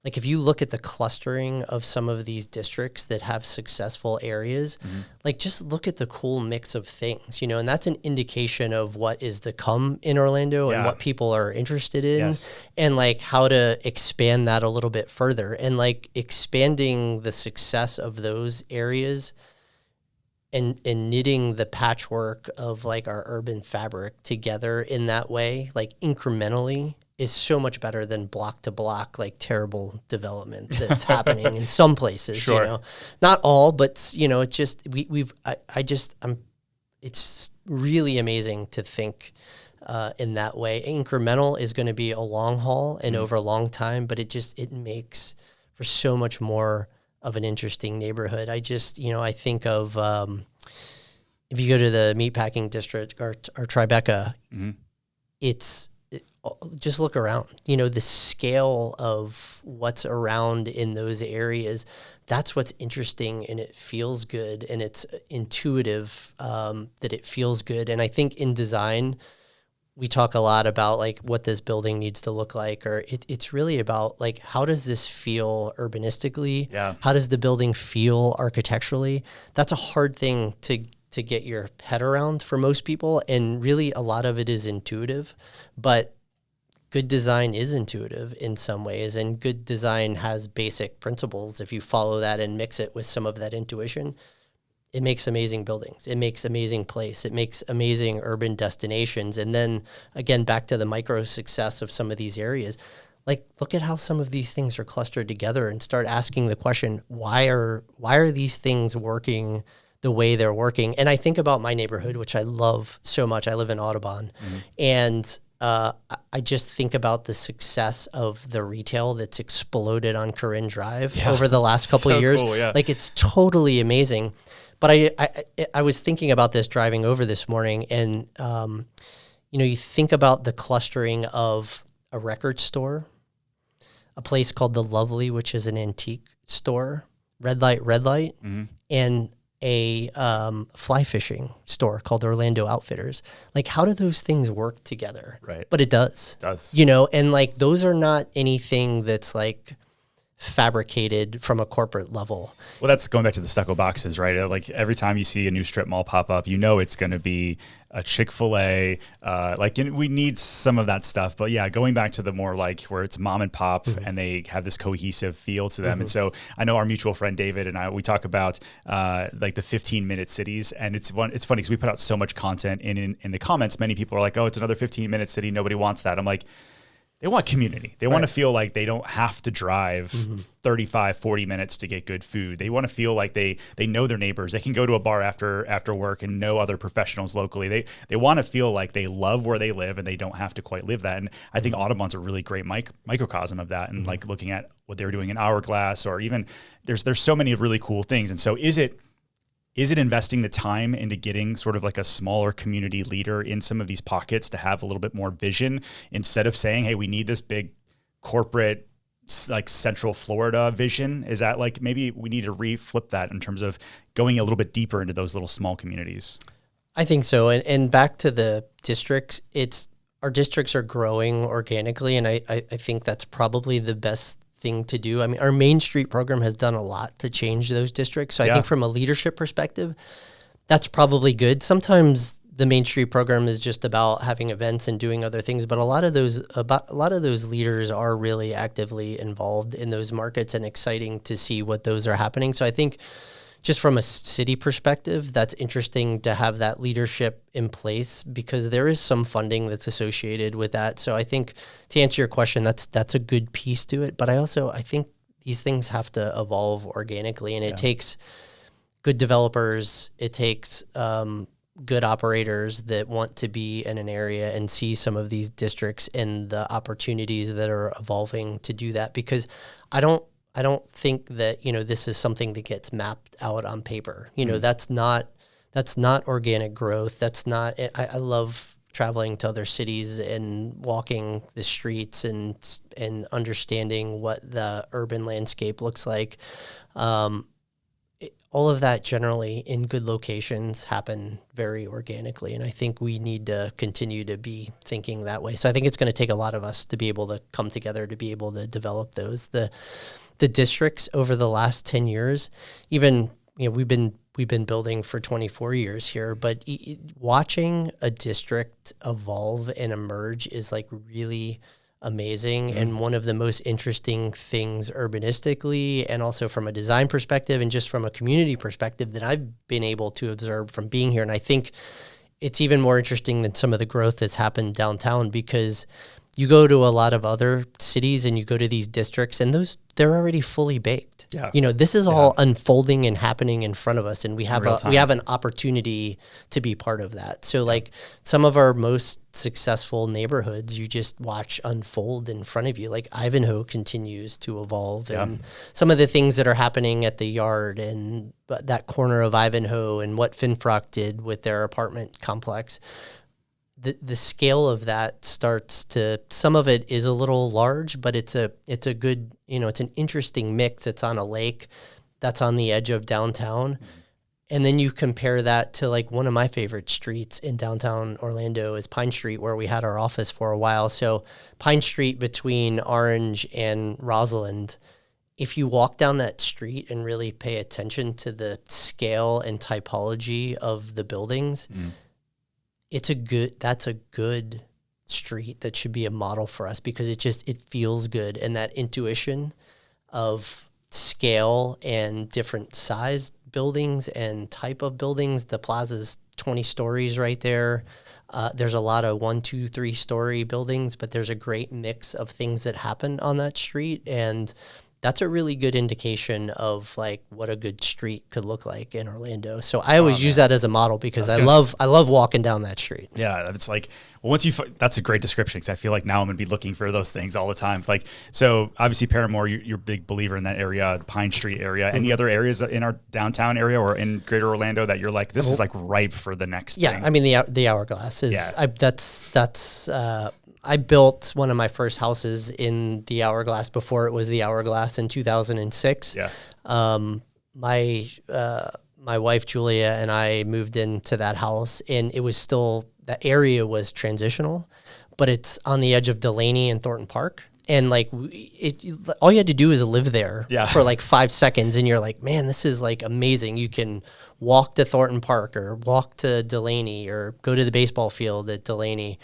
Speaker 1: like, if you look at the clustering of some of these districts that have successful areas, like just look at the cool mix of things, and that's an indication of what is to come in Orlando and what people are interested in and like how to expand that a little bit further, and like expanding the success of those areas and knitting the patchwork of like our urban fabric together in that way, like incrementally, is so much better than block to block, like terrible development that's happening in some places, not all, but it's just, it's really amazing to think in that way. Incremental is going to be a long haul and over a long time, but it makes for so much more of an interesting neighborhood. I think of, if you go to the meatpacking district or Tribeca, just look around, the scale of what's around in those areas. That's what's interesting, and it feels good, and it's intuitive that it feels good. And I think in design, we talk a lot about like what this building needs to look like, or it's really about like, how does this feel urbanistically? How does the building feel architecturally? That's a hard thing to to get your head around for most people. And really a lot of it is intuitive, but good design is intuitive in some ways, and good design has basic principles. If you follow that and mix it with some of that intuition, it makes amazing buildings. It makes amazing place. It makes amazing urban destinations. And then again, back to the micro success of some of these areas, like look at how some of these things are clustered together and start asking the question, why are these things working the way they're working? And I think about my neighborhood, which I love so much. I live in Audubon, and I just think about the success of the retail that's exploded on Corinne Drive over the last couple of years.
Speaker 2: Cool, yeah.
Speaker 1: Like it's totally amazing. But I was thinking about this driving over this morning, and you think about the clustering of a record store, a place called The Lovely, which is an antique store, Red Light, and a fly fishing store called Orlando Outfitters. Like, how do those things work together?
Speaker 2: Right.
Speaker 1: But it does. And like those are not anything that's like fabricated from a corporate level.
Speaker 2: Well, that's going back to the stucco boxes, right? Like every time you see a new strip mall pop up, it's going to be a Chick-fil-A. We need some of that stuff. But yeah, going back to the more like where it's mom and pop and they have this cohesive feel to them. And so I know our mutual friend David and we talk about like the 15-minute cities. And it's funny because we put out so much content in the comments. Many people are like, oh, it's another 15-minute city. Nobody wants that. I'm like, they want community. They want to feel like they don't have to drive 35, 40 minutes to get good food. They want to feel like they know their neighbors. They can go to a bar after work and know other professionals locally. They want to feel like they love where they live and they don't have to quite live that. And I think Audubon's a really great microcosm of that. And like looking at what they were doing in Hourglass, or even there's so many really cool things. And so is it investing the time into getting sort of like a smaller community leader in some of these pockets to have a little bit more vision, instead of saying, hey, we need this big corporate like Central Florida vision? Is that like maybe we need to reflip that in terms of going a little bit deeper into those little small communities? I
Speaker 1: think so. And back to the districts, our districts are growing organically. And I think that's probably the best thing to do. I mean, our Main Street program has done a lot to change those districts. So I think from a leadership perspective, that's probably good. Sometimes the Main Street program is just about having events and doing other things, but a lot of those leaders are really actively involved in those markets, and exciting to see what those are happening. So I think just from a city perspective, that's interesting to have that leadership in place, because there is some funding that's associated with that. So I think, to answer your question, that's a good piece to it. But I think these things have to evolve organically, and it takes good developers. It takes good operators that want to be in an area and see some of these districts and the opportunities that are evolving to do that. Because I don't think that, this is something that gets mapped out on paper. That's not organic growth. That's not, I love traveling to other cities and walking the streets and understanding what the urban landscape looks like. All of that generally in good locations happen very organically. And I think we need to continue to be thinking that way. So I think it's going to take a lot of us to be able to come together to be able to develop those. The districts over the last 10 years, even, we've been building for 24 years here, but watching a district evolve and emerge is like really amazing. And one of the most interesting things urbanistically, and also from a design perspective and just from a community perspective, that I've been able to observe from being here. And I think it's even more interesting than some of the growth that's happened downtown, because you go to a lot of other cities and you go to these districts, and they're already fully baked. Yeah. This is all unfolding and happening in front of us, and we have an opportunity to be part of that. So like some of our most successful neighborhoods, you just watch unfold in front of you. Like Ivanhoe continues to evolve, and some of the things that are happening at the Yard and that corner of Ivanhoe, and what Finfrock did with their apartment complex. The scale of that starts to, some of it is a little large, but it's a good, it's an interesting mix. It's on a lake that's on the edge of downtown. And then you compare that to like one of my favorite streets in downtown Orlando is Pine Street, where we had our office for a while. So Pine Street between Orange and Rosalind if you walk down that street and really pay attention to the scale and typology of the buildings, that's a good street that should be a model for us, because it feels good. And that intuition of scale and different size buildings and type of buildings, the plaza's 20 stories right there. There's a lot of 1, 2, 3 story buildings, but there's a great mix of things that happen on that street. And that's a really good indication of like what a good street could look like in Orlando. So I always use that as a model, because I love walking down that street.
Speaker 2: Yeah, it's like, well, that's a great description, because I feel like now I'm gonna be looking for those things all the time. Like, so obviously Paramore, you're a big believer in that area, the Pine Street area. Any other areas in our downtown area or in Greater Orlando that you're like, this is like ripe for the next thing?
Speaker 1: I mean the Hourglass is I built one of my first houses in the Hourglass before it was the Hourglass in 2006. My wife Julia and I moved into that house, and it was still, that area was transitional, but it's on the edge of Delaney and Thornton Park. And like all you had to do is live there for like 5 seconds, and you're like, man, this is like amazing. You can walk to Thornton Park or walk to Delaney or go to the baseball field at Delaney.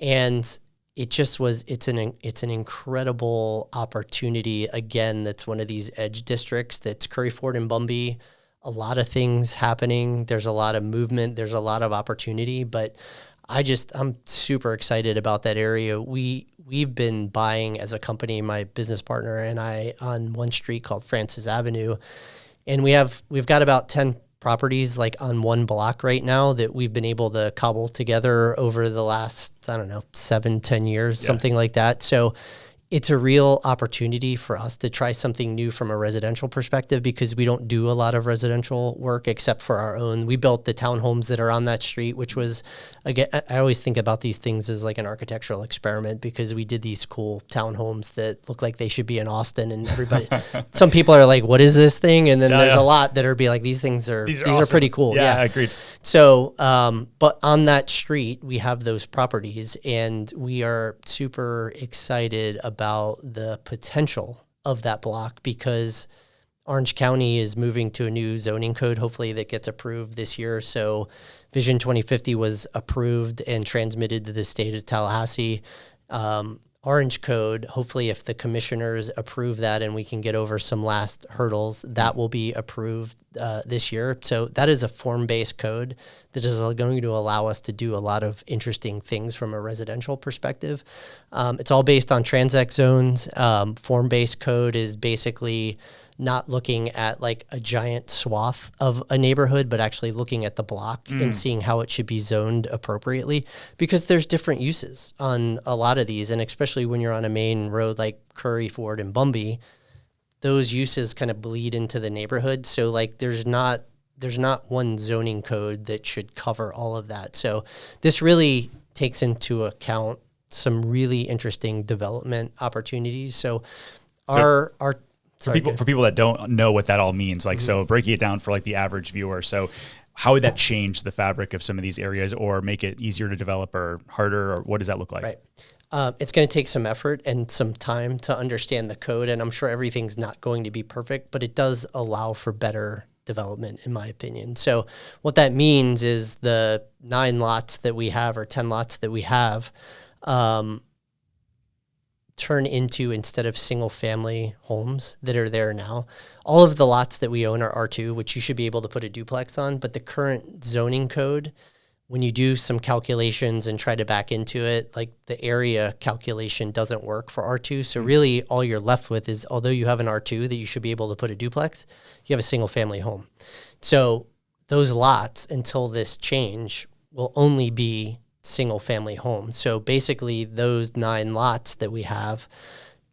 Speaker 1: And it's an incredible opportunity. Again, that's one of these edge districts that's Curry Ford and Bumby. A lot of things happening. There's a lot of movement. There's a lot of opportunity, but I'm super excited about that area. We've been buying as a company, my business partner and I, on one street called Francis Avenue. And we've got about 10 properties like on one block right now that we've been able to cobble together over the last, 7-10 years, something like that. So it's a real opportunity for us to try something new from a residential perspective, because we don't do a lot of residential work except for our own. We built the townhomes that are on that street, which was, again, I always think about these things as like an architectural experiment, because we did these cool townhomes that look like they should be in Austin, and everybody, some people are like, what is this thing? And then there's a lot that are be like, these are awesome. Pretty cool.
Speaker 2: Yeah, agreed.
Speaker 1: So, but on that street, we have those properties, and we are super excited about the potential of that block, because Orange County is moving to a new zoning code, hopefully that gets approved this year. So Vision 2050 was approved and transmitted to the state of Tallahassee. Orange code, hopefully if the commissioners approve that and we can get over some last hurdles, that will be approved this year. So that is a form-based code that is going to allow us to do a lot of interesting things from a residential perspective. It's all based on transact zones. Form-based code is basically not looking at like a giant swath of a neighborhood, but actually looking at the block and seeing how it should be zoned appropriately, because there's different uses on a lot of these. And especially when you're on a main road like Curry, Ford, and Bumby, those uses kind of bleed into the neighborhood. So like there's not one zoning code that should cover all of that. So this really takes into account some really interesting development opportunities. So for
Speaker 2: people that don't know what that all means, like, so breaking it down for like the average viewer. So how would that change the fabric of some of these areas, or make it easier to develop or harder, or what does that look like?
Speaker 1: Right. It's going to take some effort and some time to understand the code, and I'm sure everything's not going to be perfect, but it does allow for better development, in my opinion. So what that means is the 9 lots that we have, or 10 lots that we have, turn into, instead of single family homes that are there now, all of the lots that we own are R2, which you should be able to put a duplex on. But the current zoning code, when you do some calculations and try to back into it, like the area calculation doesn't work for R2. So really all you're left with is, although you have an R2 that you should be able to put a duplex, you have a single family home. So those lots, until this change, will only be single family homes. So basically those 9 lots that we have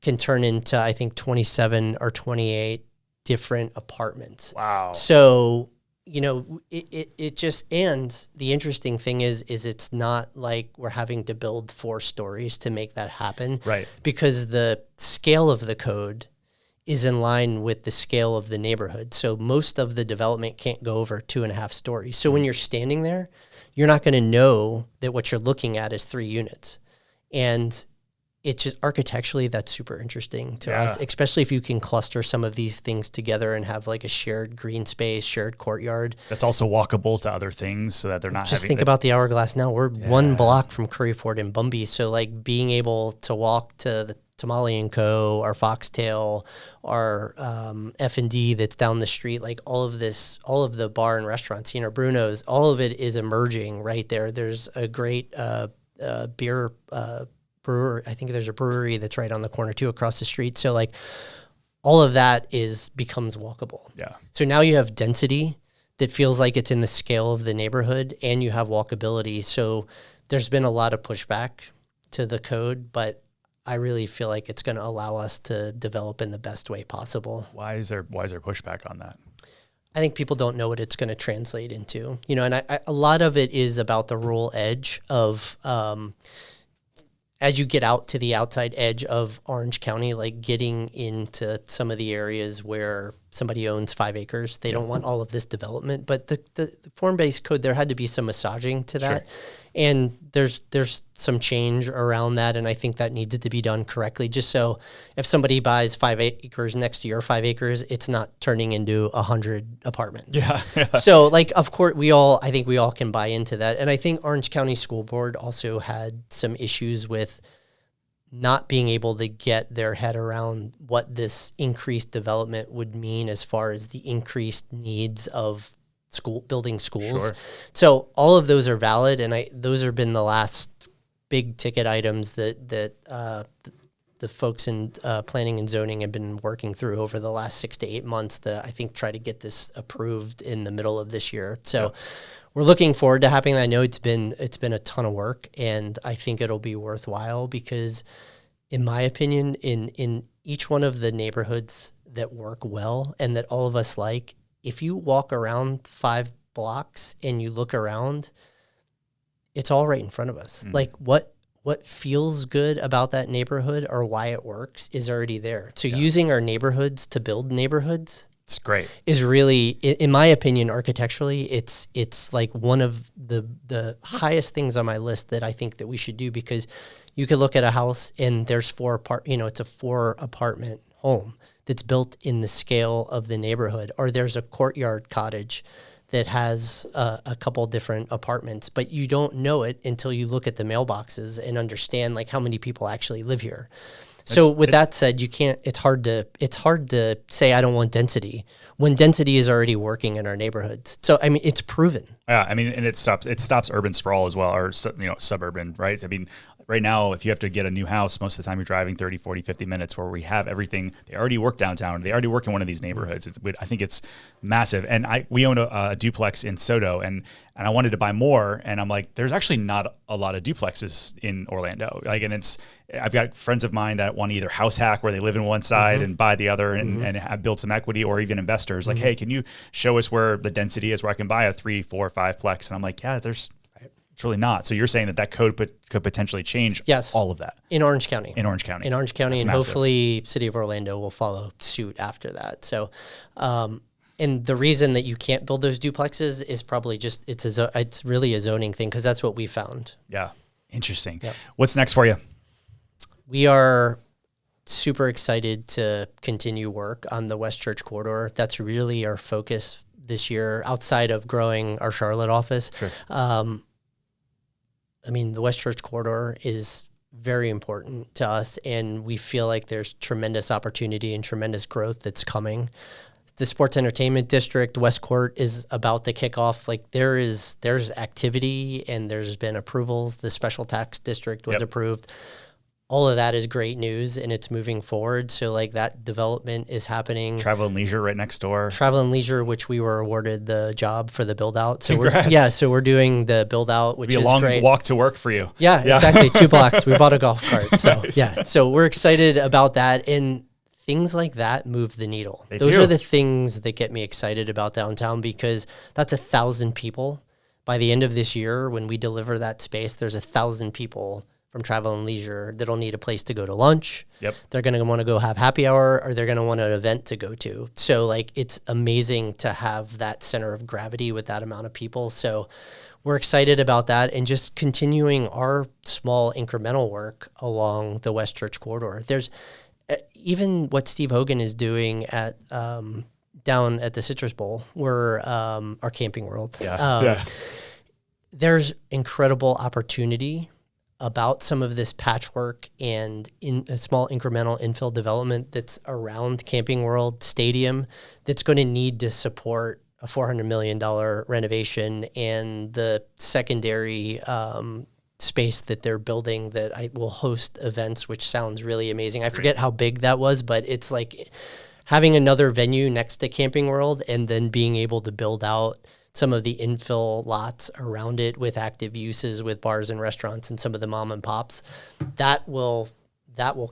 Speaker 1: can turn into, I think, 27 or 28 different apartments.
Speaker 2: Wow.
Speaker 1: So, it just, and the interesting thing is it's not like we're having to build 4 stories to make that happen.
Speaker 2: Right.
Speaker 1: Because the scale of the code is in line with the scale of the neighborhood. So most of the development can't go over 2.5 stories. So when you're standing there, you're not going to know that what you're looking at is 3 units. And it's just architecturally, that's super interesting to us, especially if you can cluster some of these things together and have like a shared green space, shared courtyard.
Speaker 2: That's also walkable to other things so that they're not
Speaker 1: just think about the Hourglass now. We're 1 block from Curryford and Bumby. So like being able to walk to the Tamale & Co., our Foxtail, our F&D that's down the street, like all of the bar and restaurants, Bruno's, all of it is emerging right there. There's a great beer brewer. I think there's a brewery that's right on the corner too, across the street. So like all of that becomes walkable.
Speaker 2: Yeah.
Speaker 1: So now you have density that feels like it's in the scale of the neighborhood, and you have walkability. So there's been a lot of pushback to the code, but I really feel like it's going to allow us to develop in the best way possible.
Speaker 2: Why is there pushback on that?
Speaker 1: I think people don't know what it's going to translate into, and a lot of it is about the rural edge of, as you get out to the outside edge of Orange County, like getting into some of the areas where somebody owns 5 acres, they don't want all of this development. But the form-based code, there had to be some massaging to that. Sure. And there's some change around that, and I think that needed to be done correctly. Just so if somebody buys 5 acres next to your 5 acres, it's not turning into 100 apartments.
Speaker 2: Yeah.
Speaker 1: So, like, of course, I think we all can buy into that. And I think Orange County School Board also had some issues with not being able to get their head around what this increased development would mean as far as the increased needs of building schools.
Speaker 2: Sure.
Speaker 1: So all of those are valid, and those have been the last big ticket items that the folks in planning and zoning have been working through over the last 6 to 8 months to, I think, try to get this approved in the middle of this year. So we're looking forward to having that. I know it's been a ton of work, and I think it'll be worthwhile because, in my opinion, in each one of the neighborhoods that work well and that all of us like, if you walk around 5 blocks and you look around, it's all right in front of us. Like what feels good about that neighborhood or why it works is already there. So using our neighborhoods to build neighborhoods,
Speaker 2: it's great.
Speaker 1: Is really, in my opinion, architecturally, it's like one of the highest things on my list that I think that we should do, because you could look at a house and there's it's a 4 apartment home that's built in the scale of the neighborhood, or there's a courtyard cottage that has a couple different apartments, but you don't know it until you look at the mailboxes and understand like how many people actually live here. So with that said, it's hard to say I don't want density when density is already working in our neighborhoods. So, I mean, it's proven.
Speaker 2: Yeah. I mean, and it stops urban sprawl as well, or, suburban, right? I mean, right now, if you have to get a new house, most of the time you're driving 30, 40, 50 minutes, where we have everything. They already work downtown. They already work in one of these neighborhoods. I think it's massive. And we own a duplex in Soto, and I wanted to buy more. And I'm like, there's actually not a lot of duplexes in Orlando. Like, and I've got friends of mine that want to either house hack, where they live in one side and buy the other, and have built some equity, or even investors like, hey, can you show us where the density is where I can buy a 3, 4, 5 plex? And I'm like, yeah, it's really not. So you're saying that code could potentially change all of that
Speaker 1: in Orange County.
Speaker 2: In Orange County,
Speaker 1: That's and
Speaker 2: massive. Hopefully
Speaker 1: City of Orlando will follow suit after that. So, and the reason that you can't build those duplexes is probably just it's really a zoning thing, because that's what we found.
Speaker 2: Yeah, interesting.
Speaker 1: Yep.
Speaker 2: What's next for you?
Speaker 1: We are super excited to continue work on the West Church corridor. That's really our focus this year, outside of growing our Charlotte office.
Speaker 2: Sure.
Speaker 1: I mean, the West Church corridor is very important to us, and we feel like there's tremendous opportunity and tremendous growth that's coming. The Sports Entertainment District, West Court, is about to kick off. Like there's activity, and there's been approvals. The Special Tax District was approved. All of that is great news, and it's moving forward. So like that development is happening.
Speaker 2: Travel and Leisure right next door.
Speaker 1: Travel and Leisure, which we were awarded the job for the build out. So
Speaker 2: Congrats.
Speaker 1: So we're doing the build out, which is great.
Speaker 2: It'll be a long walk to work for you.
Speaker 1: Yeah, exactly. 2 blocks. We bought a golf cart. So
Speaker 2: Nice.
Speaker 1: So we're excited about that, and things like that move the needle. Those are the things that get me excited about downtown, because that's 1,000 people. By the end of this year, when we deliver that space, there's 1,000 people from travel and leisure that'll need a place to go to lunch.
Speaker 2: Yep.
Speaker 1: They're going to want to go have happy hour, or they're going to want an event to go to. So like, it's amazing to have that center of gravity with that amount of people. So we're excited about that, and just continuing our small incremental work along the West Church corridor. There's even what Steve Hogan is doing at down at the Citrus Bowl, where our Camping World. There's incredible opportunity about some of this patchwork and in a small incremental infill development that's around Camping World Stadium that's going to need to support a $400 million renovation and the secondary space that they're building that will host events, which sounds really amazing. I forget how big that was, but it's like having another venue next to Camping World and then being able to build out some of the infill lots around it with active uses, with bars and restaurants and some of the mom and pops, that will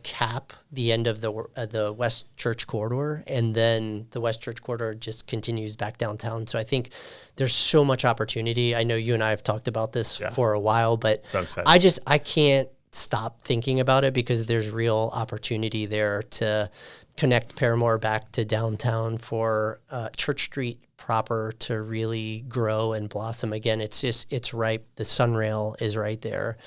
Speaker 1: cap the end of the West Church corridor, and then the West Church corridor just continues back downtown. So I think there's so much opportunity. I know you and I have talked about this for a while, but
Speaker 2: so excited.
Speaker 1: I can't stop thinking about it because there's real opportunity there to connect Paramore back to downtown, for Church Street proper to really grow and blossom again. It's ripe. The Sunrail is right there,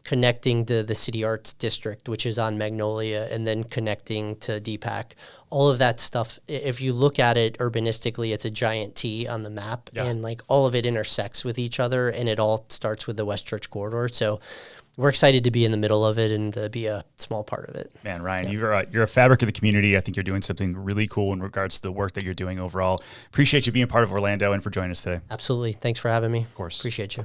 Speaker 1: connecting to the City Arts District, which is on Magnolia, and then connecting to DPAC. All of that stuff, if you look at it urbanistically, it's a giant T on the map, and like all of it intersects with each other, and it all starts with the West Church corridor. So we're excited to be in the middle of it and to be a small part of it. Man,
Speaker 2: Ryan, you're a fabric of the community. I think you're doing something really cool in regards to the work that you're doing overall. Appreciate you being part of Orlando and for joining us today.
Speaker 1: Absolutely. Thanks for having me.
Speaker 2: Of course.
Speaker 1: Appreciate you.